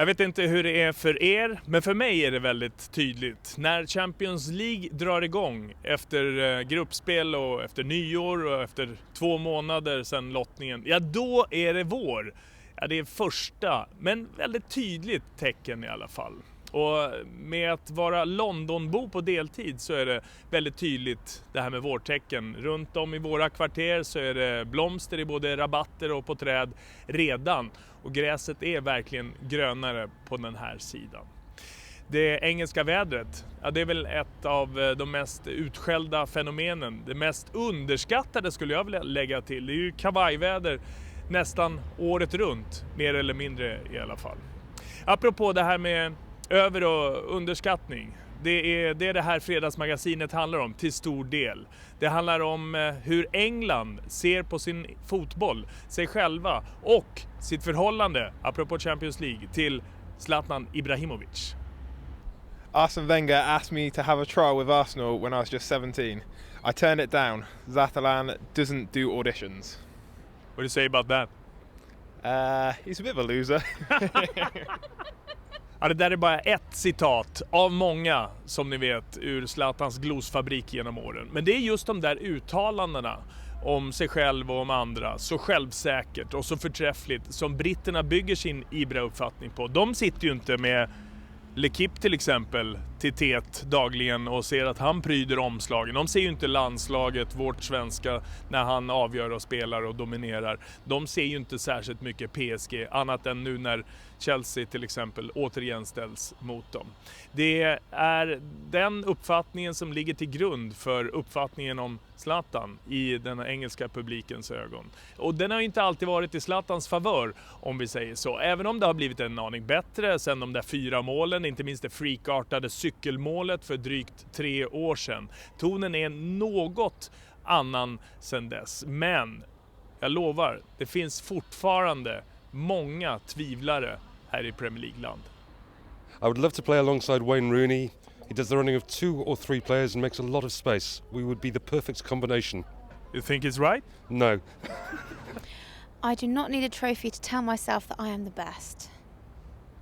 Jag vet inte hur det är för er, men för mig är det väldigt tydligt. När Champions League drar igång efter gruppspel och efter nyår och efter 2 månader sedan lottningen, ja då är det vår. Ja, det är första, men väldigt tydligt tecken i alla fall. Och med att vara Londonbo på deltid så är det väldigt tydligt det här med vårtecken. Runt om i våra kvarter så är det blomster i både rabatter och på träd redan. Och gräset är verkligen grönare på den här sidan. Det engelska vädret, ja, det är väl ett av de mest utskällda fenomenen. Det mest underskattade skulle jag vilja lägga till. Det är ju kavajväder nästan året runt, mer eller mindre i alla fall. Apropå det här med över- och underskattning. Det är det här Fredagsmagasinet handlar om till stor del. Det handlar om hur England ser på sin fotboll, sig själva och sitt förhållande, apropå Champions League, till Zlatan Ibrahimovic. Arsene Wenger asked me to have a trial with Arsenal when I was just 17. I turned it down. Zlatan doesn't do auditions. What do you say about that? He's a bit of a loser. Ja, det där är bara ett citat av många, som ni vet, ur Zlatans glosfabrik genom åren. Men det är just de där uttalandena om sig själv och om andra, så självsäkert och så förträffligt som britterna bygger sin Ibra-uppfattning på. De sitter ju inte med L'Equipe till exempel till tet dagligen och ser att han pryder omslagen. De ser ju inte landslaget, vårt svenska, när han avgör och spelar och dominerar. De ser ju inte särskilt mycket PSG, annat än nu när Chelsea till exempel återigen ställs mot dem. Det är den uppfattningen som ligger till grund för uppfattningen om Zlatan i den engelska publikens ögon. Och den har ju inte alltid varit i Zlatans favör, om vi säger så. Även om det har blivit en aning bättre sen de där 4 målen, inte minst det freakartade cykelmålet för drygt 3 år sedan. Tonen är något annan sen dess. Men jag lovar, det finns fortfarande många tvivlare här i Premier League-land. I would love to play alongside Wayne Rooney. He does the running of 2 or 3 players and makes a lot of space. We would be the perfect combination. You think it's right? No. I do not need a trophy to tell myself that I am the best.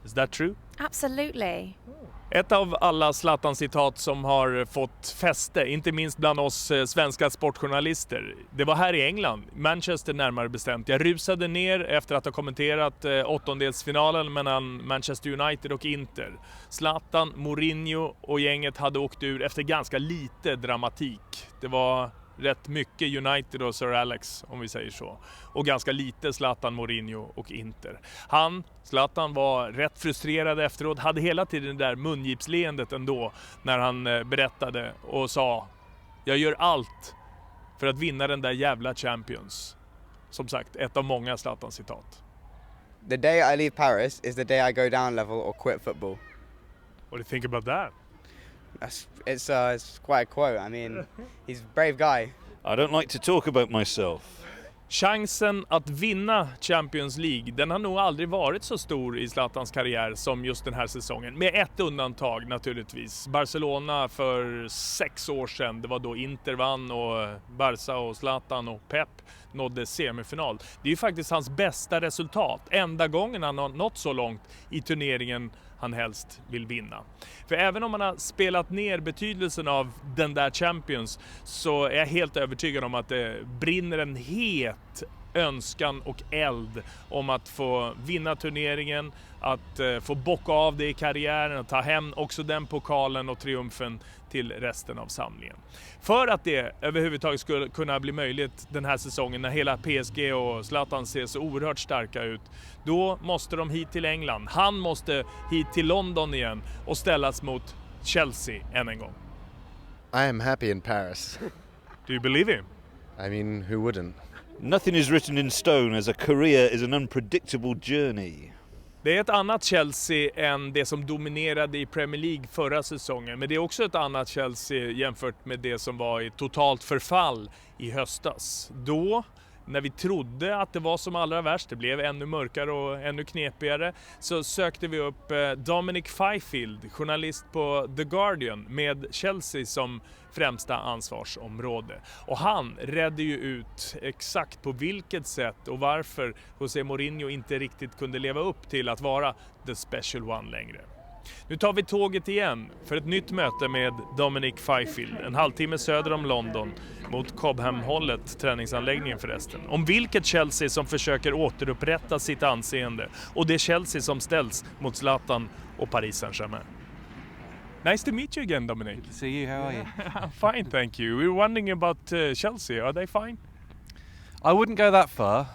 Is that true? Absolutely. Ett av alla Zlatan-citat som har fått fäste, inte minst bland oss svenska sportjournalister. Det var här i England, Manchester närmare bestämt. Jag rusade ner efter att ha kommenterat åttondelsfinalen mellan Manchester United och Inter. Zlatan, Mourinho och gänget hade åkt ur efter ganska lite dramatik. Det var rätt mycket United och Sir Alex, om vi säger så. Och ganska lite Zlatan, Mourinho och Inter. Zlatan var rätt frustrerad efteråt, hade hela tiden det där mungipsleendet ändå när han berättade och sa: jag gör allt för att vinna den där jävla Champions. Som sagt, ett av många Zlatan-citat. The day I leave Paris is the day I go down level or quit football. What do you think about that? It's quite a quote. I mean, he's a brave guy. I don't like to talk about myself. Chansen att vinna Champions League, den har nog aldrig varit så stor i Zlatans karriär som just den här säsongen. Med ett undantag naturligtvis. Barcelona för 6 år sedan. Det var då Inter vann och Barca och Zlatan och Pep nådde semifinal. Det är ju faktiskt hans bästa resultat. Enda gången han har nått så långt i turneringen han helst vill vinna. För även om man har spelat ner betydelsen av den där Champions, så är jag helt övertygad om att det brinner en het önskan och eld om att få vinna turneringen, att få bocka av det i karriären och ta hem också den pokalen och triumfen till resten av samlingen. För att det överhuvudtaget skulle kunna bli möjligt den här säsongen när hela PSG och Zlatan ser så oerhört starka ut, då måste de hit till England. Han måste hit till London igen och ställas mot Chelsea än en gång. I am happy in Paris. Do you believe him? I mean, who wouldn't? Nothing is written in stone, as a career is an unpredictable journey. Det är ett annat Chelsea än det som dominerade i Premier League förra säsongen. Men det är också ett annat Chelsea jämfört med det som var i totalt förfall i höstas. Då när vi trodde att det var som allra värst, det blev ännu mörkare och ännu knepigare, så sökte vi upp Dominic Fifield, journalist på The Guardian med Chelsea som främsta ansvarsområde. Och han redde ju ut exakt på vilket sätt och varför José Mourinho inte riktigt kunde leva upp till att vara the special one längre. Nu tar vi tåget igen för ett nytt möte med Dominic Fifield, en halvtimme söder om London, mot Cobham-hållet, träningsanläggningen förresten. Om vilket Chelsea som försöker återupprätta sitt anseende och det Chelsea som ställs mot Zlatan och Paris Saint-Germain. Nice to meet you again, Dominic. Good to see you. How are you? I'm fine, thank you. We were wondering about Chelsea. Are they fine? I wouldn't go that far.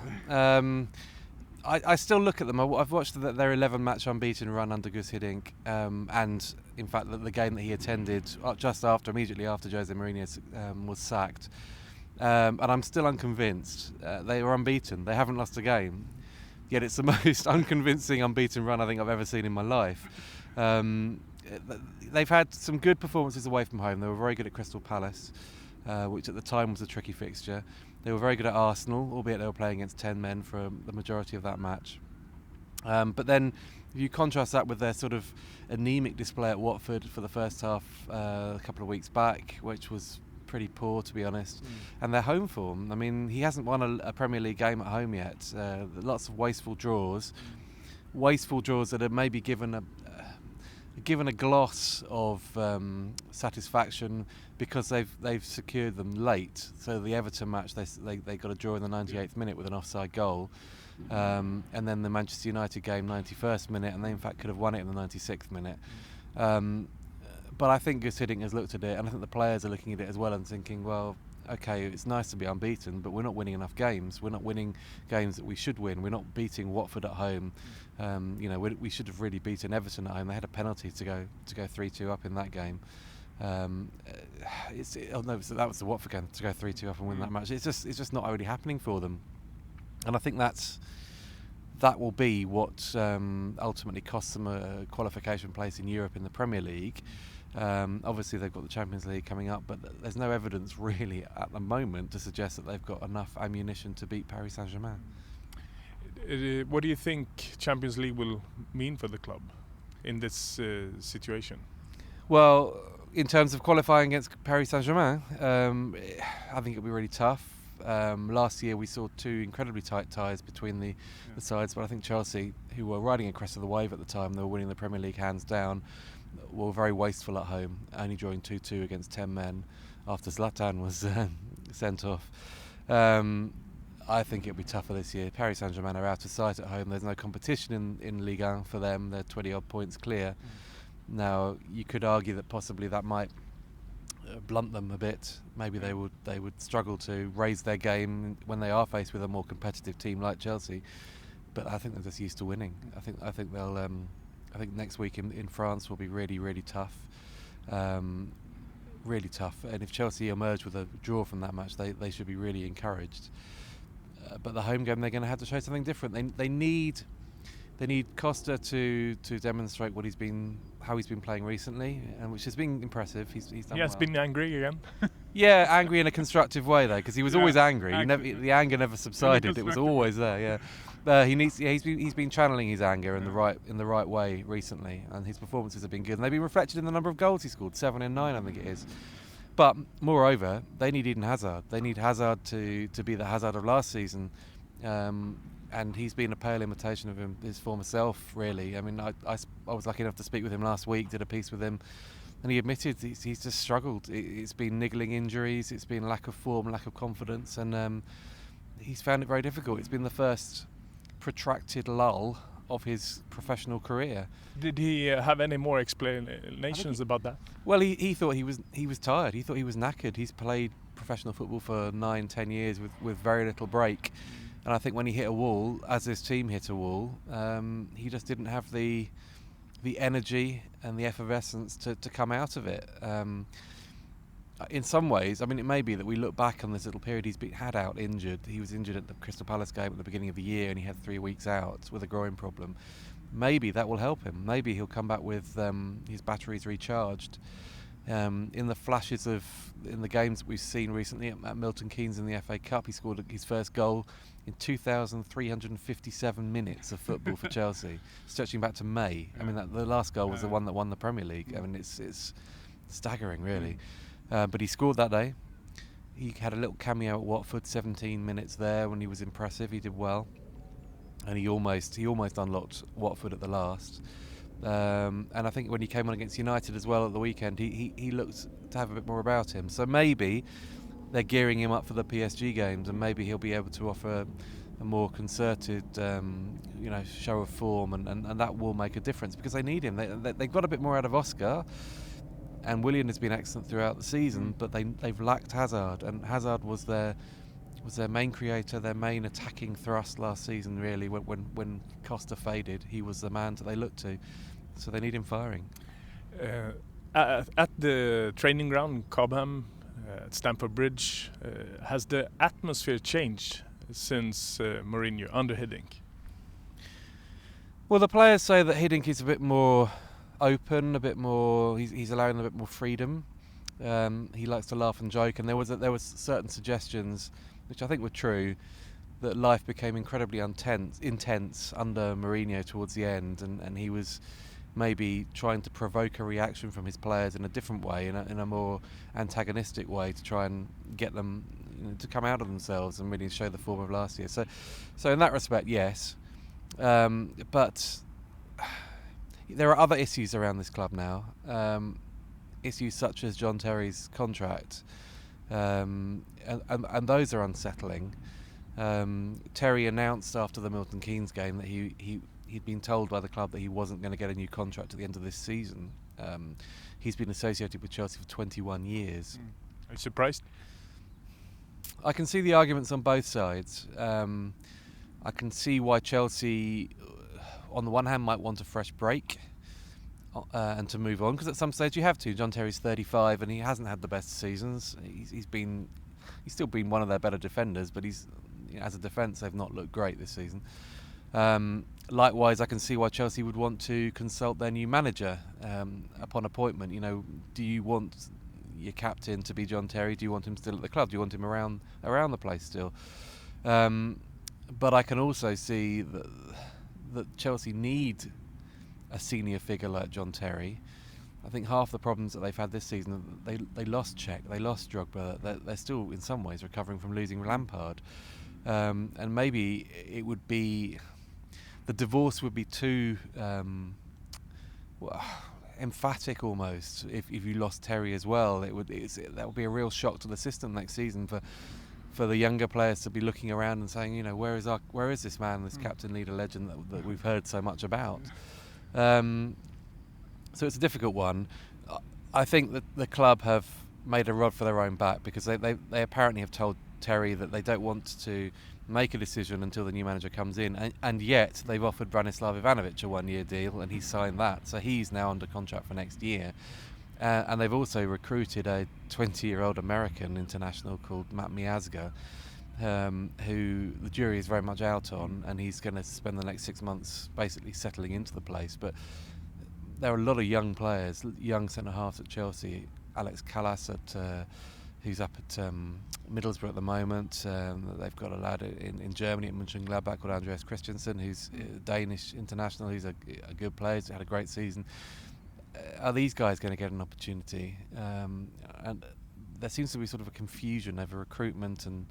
I still look at them. I've watched their 11-match unbeaten run under Gus Hiddink, and in fact the game that he attended just immediately after Jose Mourinho was sacked. And I'm still unconvinced. They were unbeaten. They haven't lost a game. Yet it's the most unconvincing unbeaten run I think I've ever seen in my life. They've had some good performances away from home. They were very good at Crystal Palace, which at the time was a tricky fixture. They were very good at Arsenal, albeit they were playing against 10 men for the majority of that match. But then if you contrast that with their sort of anemic display at Watford for the first half a couple of weeks back, which was pretty poor to be honest, and their home form, I mean, he hasn't won a Premier League game at home yet. Lots of wasteful draws that are maybe given a gloss of satisfaction because they've secured them late. So the Everton match, they got a draw in the 98th minute with an offside goal, and then the Manchester United game 91st minute, and they in fact could have won it in the 96th minute. But I think Gus Hiddink has looked at it, and I think the players are looking at it as well and thinking, well, okay, it's nice to be unbeaten, but we're not winning enough games. We're not winning games that we should win. We're not beating Watford at home. We should have really beaten Everton at home. They had a penalty to go 3-2 up in that game. That was the Watford game, to go 3-2 up and win that match. It's just not really happening for them, and I think that will be what ultimately costs them a qualification place in Europe in the Premier League. Obviously they've got the Champions League coming up, but there's no evidence really at the moment to suggest that they've got enough ammunition to beat Paris Saint-Germain. What do you think Champions League will mean for the club in this situation? Well, in terms of qualifying against Paris Saint-Germain, I think it'll be really tough. Last year we saw two incredibly tight ties between the sides, but I think Chelsea, who were riding a crest of the wave at the time, they were winning the Premier League hands down, were very wasteful at home, only drawing 2-2 against 10 men after Zlatan was sent off. I think it'll be tougher this year. Paris Saint-Germain are out of sight at home. There's no competition in Ligue 1 for them. They're 20 odd points clear. Now you could argue that possibly that might blunt them a bit. Maybe they would struggle to raise their game when they are faced with a more competitive team like Chelsea. But I think they're just used to winning. I think they'll. I think next week in France will be really, really tough. Really tough. And if Chelsea emerge with a draw from that match, they should be really encouraged. But the home game, they're going to have to show something different. They need Costa to demonstrate how he's been playing recently, and which has been impressive. He's done well. Been angry again. Yeah, angry in a constructive way though, because he was always angry. The anger never subsided. It was always there. Yeah, he's been channeling his anger in the right way recently, and his performances have been good, and they've been reflected in the number of goals he scored, 7 and 9, I think it is. But moreover, they need Eden Hazard. They need Hazard to be the Hazard of last season, and he's been a pale imitation of his former self, really. I mean, I was lucky enough to speak with him last week, did a piece with him, and he admitted he's just struggled. It's been niggling injuries, it's been lack of form, lack of confidence, and he's found it very difficult. It's been the first protracted lull of his professional career. Did he have any more explanations about that? Well, he thought he was tired. He thought he was knackered. He's played professional football for 9-10 years with very little break, and I think when he hit a wall, as his team hit a wall, he just didn't have the energy and the effervescence to come out of it. In some ways, I mean, it may be that we look back on this little period he's had out injured. He was injured at the Crystal Palace game at the beginning of the year, and he had 3 weeks out with a groin problem. Maybe that will help him. Maybe he'll come back with his batteries recharged. In the flashes in the games that we've seen recently at Milton Keynes in the FA Cup, he scored his first goal in 2,357 minutes of football for Chelsea, stretching back to May. I mean, the last goal was the one that won the Premier League. I mean, it's staggering, really. But he scored that day. He had a little cameo at Watford, 17 minutes there when he was impressive. He did well, and he almost unlocked Watford at the last. And I think when he came on against United as well at the weekend, he looked to have a bit more about him. So maybe they're gearing him up for the PSG games, and maybe he'll be able to offer a more concerted, show of form, and that will make a difference because they need him. They got a bit more out of Oscar, and Willian has been excellent throughout the season, but they've lacked Hazard, and Hazard was their main creator, their main attacking thrust last season. Really, when Costa faded, he was the man that they looked to. So they need him firing. At the training ground, Cobham, at Stamford Bridge, has the atmosphere changed since Mourinho under Hiddink? Well, the players say that Hiddink is a bit more open, a bit more. He's allowing a bit more freedom. He likes to laugh and joke, and there was certain suggestions, which I think were true, that life became incredibly intense under Mourinho towards the end, and he was maybe trying to provoke a reaction from his players in a different way, in a more antagonistic way, to try and get them to come out of themselves and really show the form of last year. So in that respect, yes. But there are other issues around this club now. Issues such as John Terry's contract, and those are unsettling. Terry announced after the Milton Keynes game that he'd been told by the club that he wasn't going to get a new contract at the end of this season. He's been associated with Chelsea for 21 years. Are you surprised? I can see the arguments on both sides. I can see why Chelsea, on the one hand, might want a fresh break and to move on, because at some stage you have to. John Terry's 35 and he hasn't had the best seasons. He's still been one of their better defenders, but as a defence they've not looked great this season. Likewise, I can see why Chelsea would want to consult their new manager upon appointment. Do you want your captain to be John Terry? Do you want him still at the club? Do you want him around the place still? But I can also see that Chelsea need a senior figure like John Terry. I think half the problems that they've had this season, they lost Cech, they lost Drogba. They're still in some ways recovering from losing Lampard. And maybe it would be, the divorce would be too emphatic almost if you lost Terry as well. That would be a real shock to the system next season for the younger players to be looking around and saying, where is this man, this captain, leader, legend that we've heard so much about. So it's a difficult one. I think that the club have made a rod for their own back, because they apparently have told Terry that they don't want to make a decision until the new manager comes in, and yet they've offered Branislav Ivanovic a 1-year deal, and he's signed that, so he's now under contract for next year. And they've also recruited a 20-year-old American international called Matt Miazga, who the jury is very much out on, and he's going to spend the next 6 months basically settling into the place. But there are a lot of young players, young centre-halves at Chelsea. Alex Callas who's up at Middlesbrough at the moment. They've got a lad in Germany at Mönchengladbach called Andreas Christensen, who's a Danish international. He's a good player. He's had a great season. Are these guys going to get an opportunity? And there seems to be sort of a confusion over recruitment and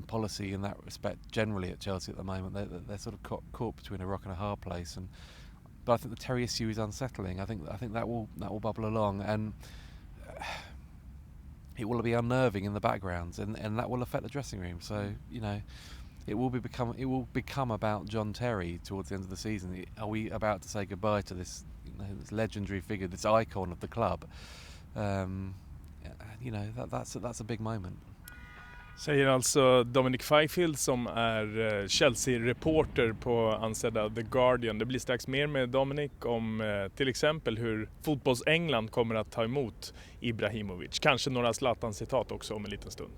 policy in that respect generally at Chelsea at the moment. They're sort of caught between a rock and a hard place. But I think the Terry issue is unsettling. I think that will bubble along, and it will be unnerving in the background, and that will affect the dressing room. So it will become about John Terry towards the end of the season. Are we about to say goodbye to this legendary figure, this icon of the club? That's a big moment. Säger alltså Dominic Fifield, som är Chelsea-reporter på ansedda The Guardian. Det blir strax mer med Dominic om till exempel hur fotbolls-England kommer att ta emot Ibrahimovic. Kanske några Zlatan-citat också om en liten stund.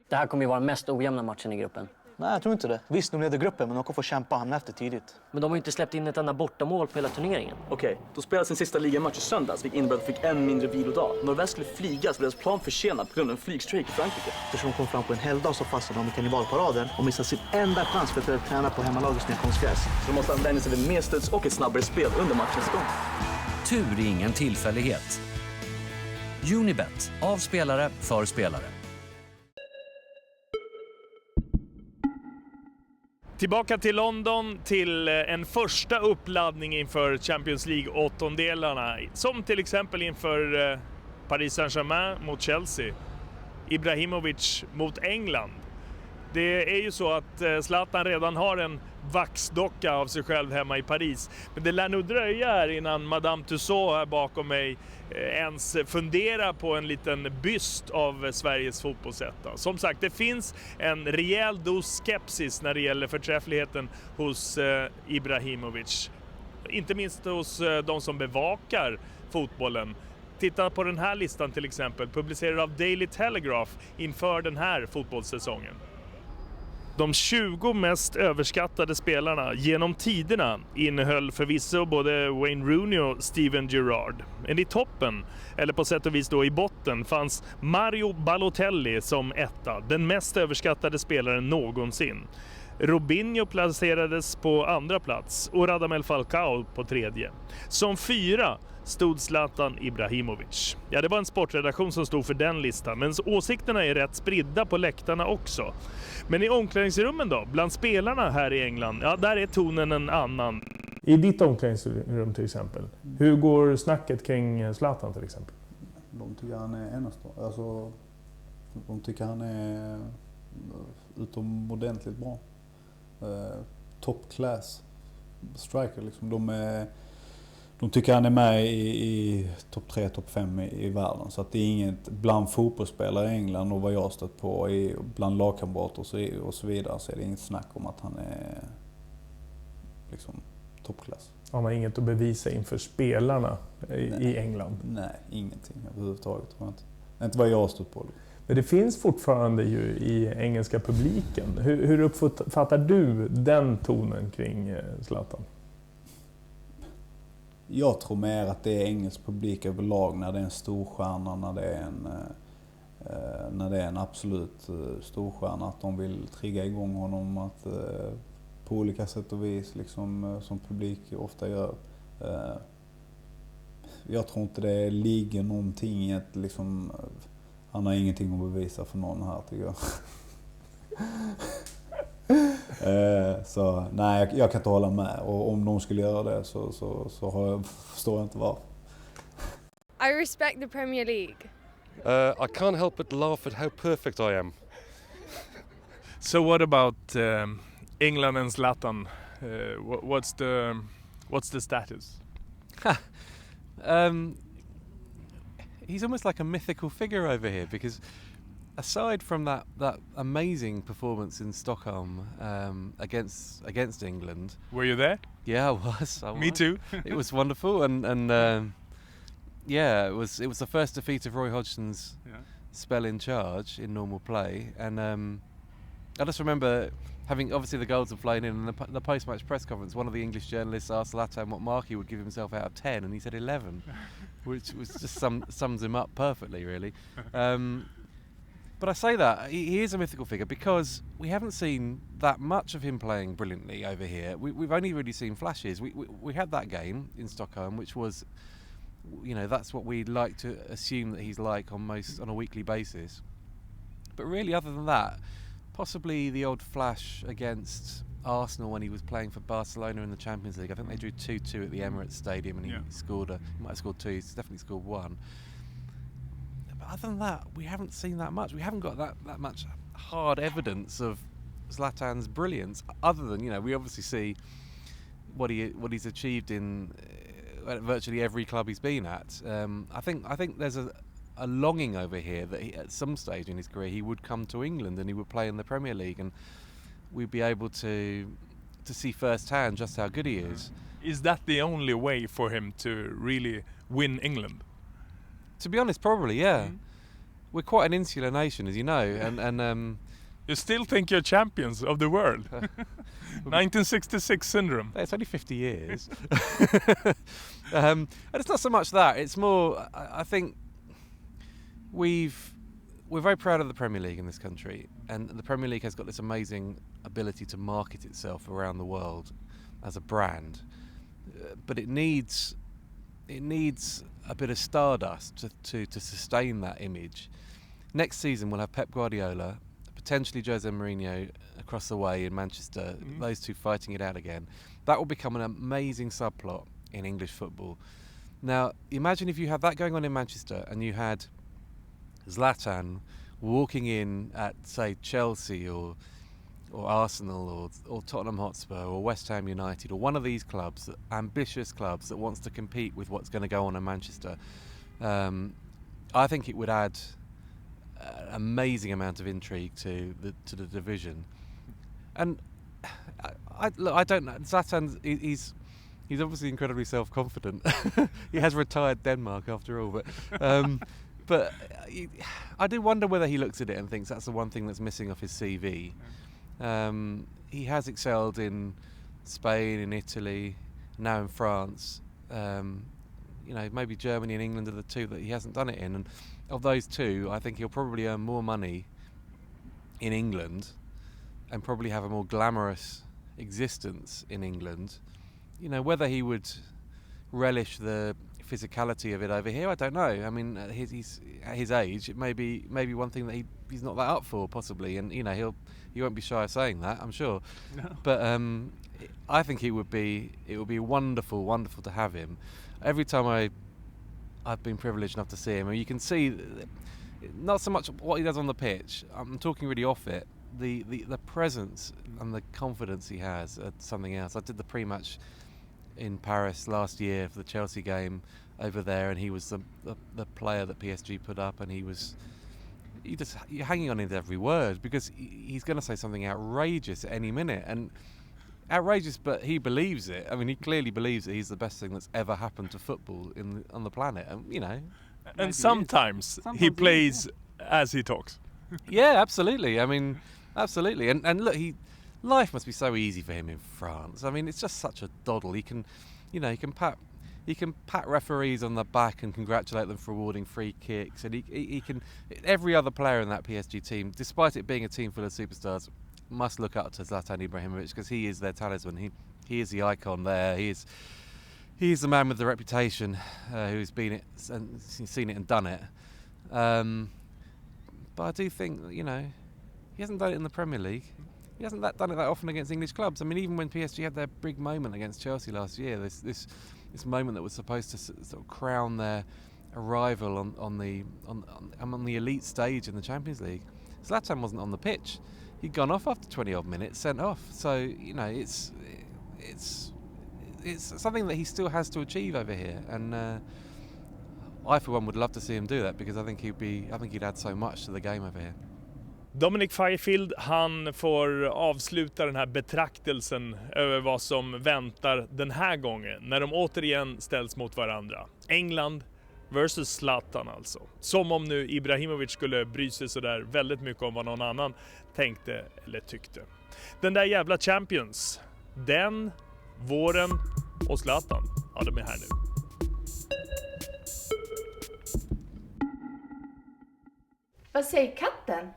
Det här kommer ju vara den mest ojämna matchen i gruppen. Nej, jag tror inte det. Visst, de leder gruppen, men de kommer få kämpa och hamna efter tidigt. Men de har ju inte släppt in ett enda bortamål på hela turneringen. Okej, då spelades sin sista ligamatch i söndags, vilket innebär att de fick en mindre vilodag. När väl skulle flygas var deras plan försenad på grund av en flygstrejk i Frankrike. Eftersom de kom fram på en helgdag så fastnade de i kannibalparaden och missade sin enda chans för att börja träna på hemmalagets nya konstgräs. Så de måste använda sig av mer studs och ett snabbare spel under matchens gång. Tur är ingen tillfällighet. Unibet, av spelare för spelare. Tillbaka till London till en första uppladdning inför Champions League-åttondelarna. Som till exempel inför Paris Saint-Germain mot Chelsea. Ibrahimovic mot England. Det är ju så att Zlatan redan har en vaxdocka av sig själv hemma i Paris. Men det lär nog dröja här innan Madame Tussauds här bakom mig ens fundera på en liten byst av Sveriges fotbollsetta. Som sagt, det finns en rejäl dos skepsis när det gäller förträffligheten hos Ibrahimovic. Inte minst hos de som bevakar fotbollen. Titta på den här listan till exempel, publicerad av Daily Telegraph inför den här fotbollssäsongen. De 20 mest överskattade spelarna genom tiderna innehöll förvisso både Wayne Rooney och Steven Gerrard. Men i toppen, eller på sätt och vis då i botten, fanns Mario Balotelli som etta, den mest överskattade spelaren någonsin. Robinho placerades på andra plats och Radamel Falcao på tredje. Som fyra stod Zlatan Ibrahimovic. Ja, det var en sportredaktion som stod för den listan, men åsikterna är rätt spridda på läktarna också. Men i omklädningsrummen då, bland spelarna här i England, ja, där är tonen en annan. I ditt omklädningsrum till exempel, hur går snacket kring Zlatan till exempel? De tycker han är enastående. Alltså, de tycker han är utomordentligt bra. Top class striker liksom. De tycker han är med i topp 3, topp 5 i världen. Så att det är inget, bland fotbollsspelare i England och vad jag har stött på bland lagkamrater och så vidare, så är det inget snack om att han är liksom toppklass. Han har inget att bevisa inför spelarna i England? Nej, ingenting överhuvudtaget tror jag inte. Inte vad jag har stött på. Men det finns fortfarande ju i engelska publiken. Hur uppfattar du den tonen kring Zlatan? Jag tror mer att det är engelsk publik överlag när det är en storstjärna, när det är en absolut storstjärna, att de vill trigga igång honom att, på olika sätt och vis liksom, som publik ofta gör. Jag tror inte det ligger någonting i att liksom, han har ingenting att bevisa för någon här tycker jag. Så nej, jag kan inte hålla med. Och om de skulle göra det så förstår jag inte varför. I respect the Premier League. I can't help but laugh at how perfect I am. So what about England and Zlatan? What's the status? He's almost like a mythical figure over here because aside from that amazing performance in Stockholm against England. Were you there? Yeah, I was. Me too. It was wonderful and yeah, it was the first defeat of Roy Hodgson's spell in charge in normal play, and I just remember having obviously the goals had flown in, and the post-match press conference, one of the English journalists asked Zlatan what mark he would give himself out of 10, and he said 11, which was just sums him up perfectly, really. But I say that he is a mythical figure because we haven't seen that much of him playing brilliantly over here. We've only really seen flashes. We had that game in Stockholm, which was, you know, that's what we like to assume that he's like on a weekly basis. But really, other than that, possibly the odd flash against Arsenal when he was playing for Barcelona in the Champions League. I think they drew 2-2 at the Emirates Stadium, and he might have scored 2. He's definitely scored 1. Other than that, we haven't seen that much. We haven't got that much hard evidence of Zlatan's brilliance. Other than, you know, we obviously see what he's achieved in virtually every club he's been at. I think there's a longing over here that at some stage in his career he would come to England and he would play in the Premier League, and we'd be able to see firsthand just how good he is. Is that the only way for him to really win England? To be honest, probably, yeah. We're quite an insular nation, as you know, and You still think you're champions of the world? 1966 syndrome. It's only 50 years. And it's not so much that. It's more, I think we're very proud of the Premier League in this country, and the Premier League has got this amazing ability to market itself around the world as a brand. But it needs a bit of stardust to sustain that image. Next season we'll have Pep Guardiola, potentially Jose Mourinho across the way in Manchester, those two fighting it out again. That will become an amazing subplot in English football. Now, imagine if you had that going on in Manchester and you had Zlatan walking in at, say, Chelsea or Arsenal or Tottenham Hotspur or West Ham United or one of these clubs, ambitious clubs that wants to compete with what's going to go on in Manchester. I think it would add an amazing amount of intrigue to the division. And I don't know. Zlatan, he's obviously incredibly self-confident. He has retired Denmark after all, but I do wonder whether he looks at it and thinks that's the one thing that's missing off his CV. He has excelled in Spain, in Italy, now in France. Maybe Germany and England are the two that he hasn't done it in. And of those two, I think he'll probably earn more money in England and probably have a more glamorous existence in England. Whether he would relish the physicality of it over here, I don't know. I mean, at his age, it may be one thing that he's not that up for, possibly, and he won't be shy of saying that, I'm sure. No. But I think it would be wonderful to have him. Every time I've been privileged enough to see him, and you can see not so much what he does on the pitch. I'm talking really off it. The presence and the confidence he has at something else. I did the pre-match in Paris last year for the Chelsea game over there, and he was the player that PSG put up, and you're hanging on his every word because he's going to say something outrageous at any minute, and outrageous, but he believes it. I mean, he clearly believes that he's the best thing that's ever happened to football on the planet, and And sometimes he plays as he talks. Yeah, absolutely. I mean, absolutely. And look, life must be so easy for him in France. I mean, it's just such a doddle. He can pat referees on the back and congratulate them for awarding free kicks, and he can. Every other player in that PSG team, despite it being a team full of superstars, must look up to Zlatan Ibrahimovic because he is their talisman. He is the icon there. He is the man with the reputation who's been it and seen it and done it. But I do think he hasn't done it in the Premier League. He hasn't done it that often against English clubs. I mean, even when PSG had their big moment against Chelsea last year, this moment that was supposed to sort of crown their arrival on the elite stage in the Champions League, Zlatan wasn't on the pitch. He'd gone off after 20 odd minutes, sent off. So it's something that he still has to achieve over here, and I for one would love to see him do that because I think he'd add so much to the game over here. Dominic Fifield, han får avsluta den här betraktelsen över vad som väntar den här gången när de återigen ställs mot varandra. England versus Zlatan alltså. Som om nu Ibrahimovic skulle bry sig så där väldigt mycket om vad någon annan tänkte eller tyckte. Den där jävla Champions, den, våren och Zlatan, ja, de är här nu. Vad säger katten?